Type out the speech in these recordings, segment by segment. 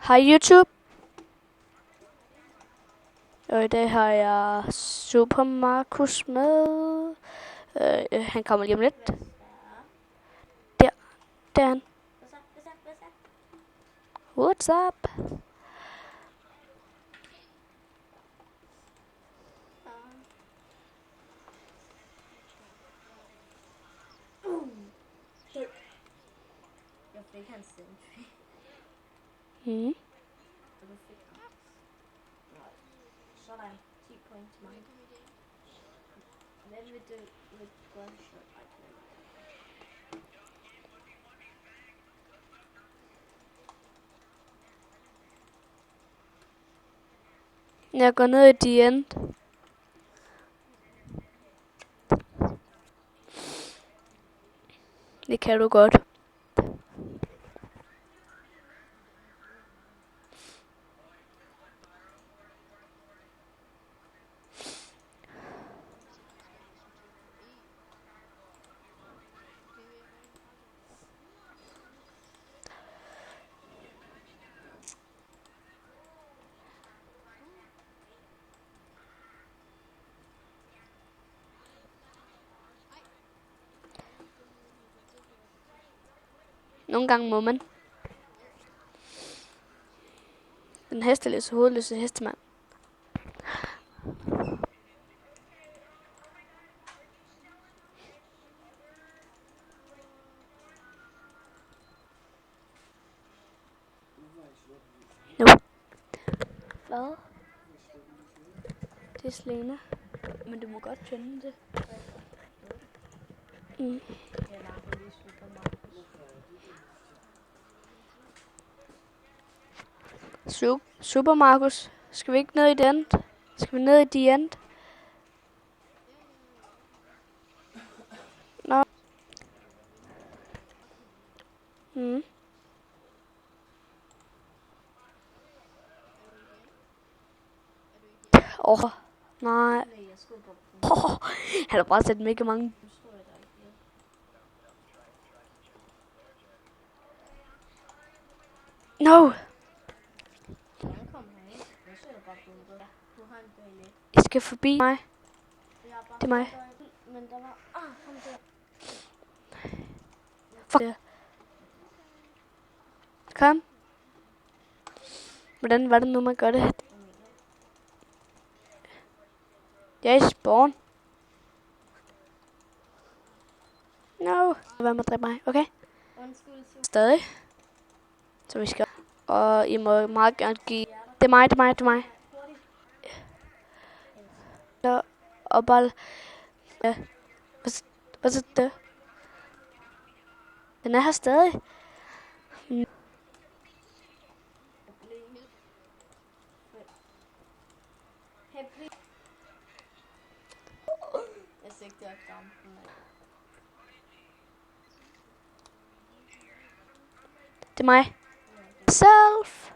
Hej YouTube. Og i dag har jeg Super Markus med. Han kommer lige om lidt. Der er han. What's up? Jeg fik hans century. Mm. Og du fik hans. Nej. Sådan. 10 point til mig. Hvad vil du med gunshot? Jeg går ned i the end. Det kan du godt. Nogle gange må man. Den hesteløse, hovedløse hestemand. Nu. Hvad? Det er Selena. Men du må godt finde det. Mm. Super Markus. Skal vi ikke ned i den? Skal vi ned i the end? Nå. Mm. Nej. Han har bare sat mega mange. No. I skal forbi mig. Det er mig. Men der var... kom der. Fuck det. Kom. Hvordan var det nu, man gør det? Jeg er i spawn. No. Hvad med at dræbe mig? Okay. Stadig. Så vi skal. Og I må meget gerne give. Det er mig, det er mig, det er mig. Og bare. Ja. Hvad så det? Den er her stadig. Mm. Jeg sigter efter dampen. Det er mig. Self.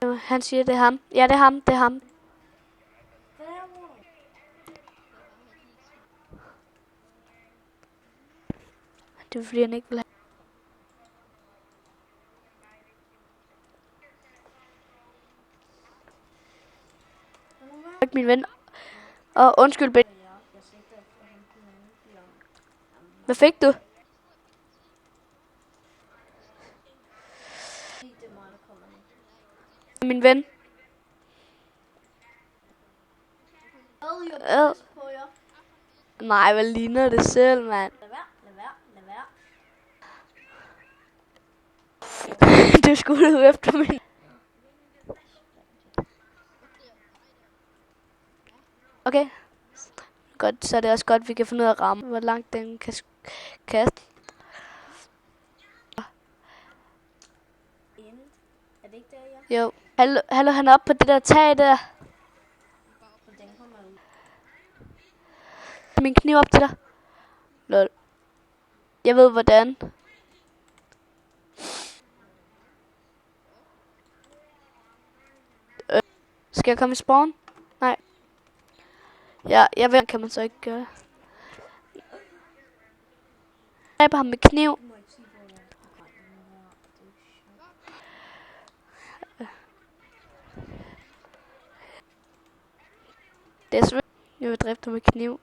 Han siger, det er ham. Ja, det er ham, det er ham. Det er fordi, han ikke vil have. Ikke min ven. Og undskyld, Ben. Hvad fik du? Min ven. Nej, hvad ligner det selv, mand? Lad være. Du skulle ud efter min. Okay. Godt, så er det også godt, vi kan finde ud af at ramme, hvor langt den kan kaste. Er det ikke der, ja? Jo. Hallo, han er oppe på det der tag der. Den kommer ud. Min kniv op til dig. Lol. Jeg ved hvordan. Skal jeg komme i spawn? Nej. Ja, jeg ved, kan man så ikke gøre. Jeg ham med kniv. Det er svært. Jeg vil dræbe dig med kniv.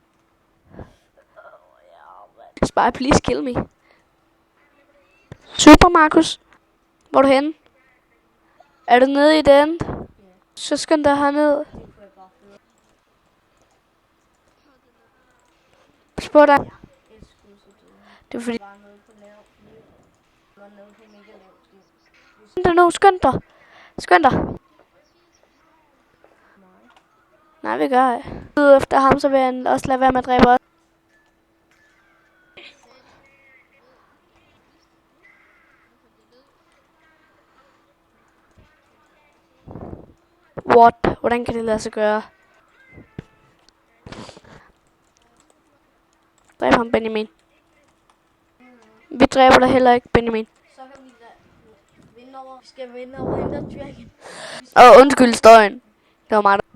Spy, please kill me. Super, Markus. Hvor er du henne? Er du nede i den? Så skynd dig herned. Pas på dig. Det er fordi... Skynd dig nu, skynd dig. Skynd dig. Nej, vi gør ikke. Efter ham, så vil han også lade være med at dræbe os. What? Hvordan kan det lade sig gøre? Dræb ham, Benjamin. Vi dræber dig heller ikke, Benjamin. Så kan vi da vinde over. Vi skal vinde over Ender Dragon. Undskyld støjen. Det var mig, der...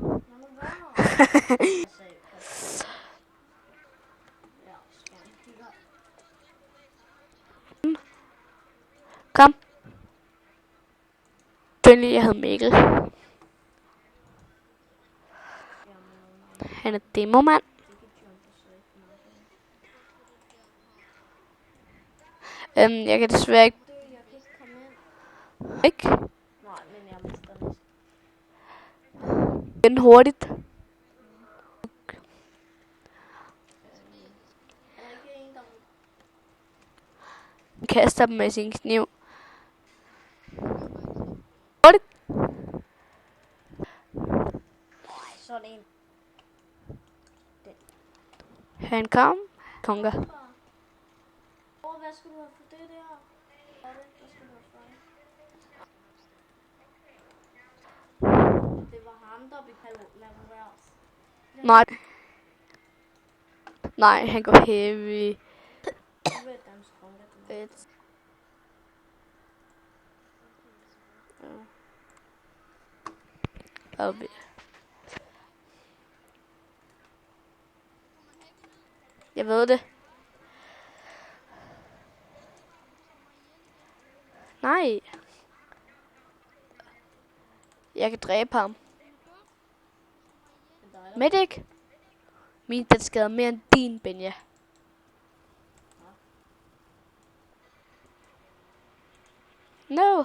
Kom. Selvfølgelig, jeg havde Mikkel. Han er demomand. Jeg kan desværre ikke... Ikke? Nej, men jeg mister næsten. Den hurtigt. Er der ikke en, der... Kaster dem med sin kniv. Hurtigt. Sådan en. Han kom. Konga. Hvad skulle du have for det der? Hvad skulle du have for? Det var ham, der blev kaldt Laverers. Nej. Nej, han går heavy. Okay. Jeg ved det. Nej. Jeg kan dræbe ham. Medic. Min den skader mere end din, Benja. No.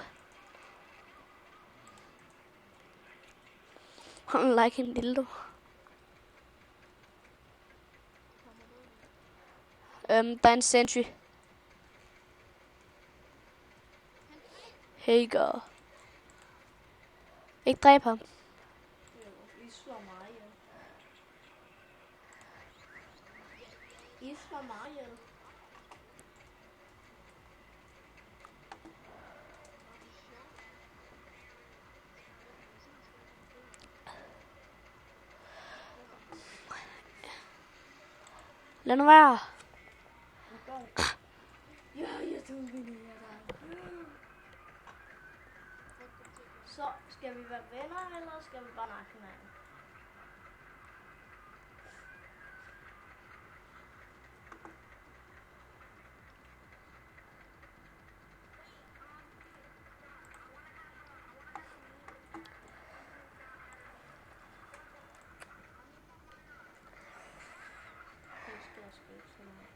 Like en dildo. Der er en sentry. Hey, girl. Ikke dræb ham. I slår mig ihjel. I slår mig ihjel. Lad nu være. Ja, jeg tog det. Så skal vi være venner, eller skal vi bare nakke hinanden? Det skal jeg sgu ikke så meget.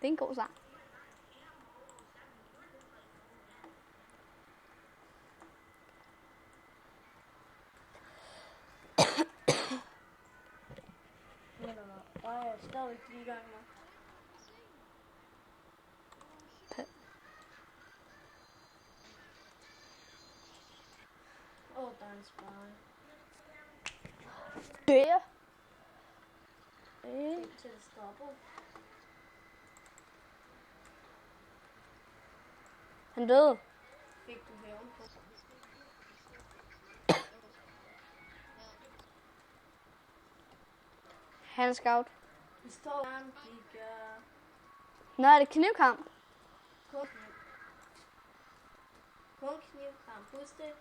Det er en god sang. Jeg er stadig lige i gang med. Der er en spy. Det. Til det stopper. Han døde. Fik du hævn på? Han er scout. Vi står der, de gør... Nå, er det knivkamp? Kun knivkamp. Husk det.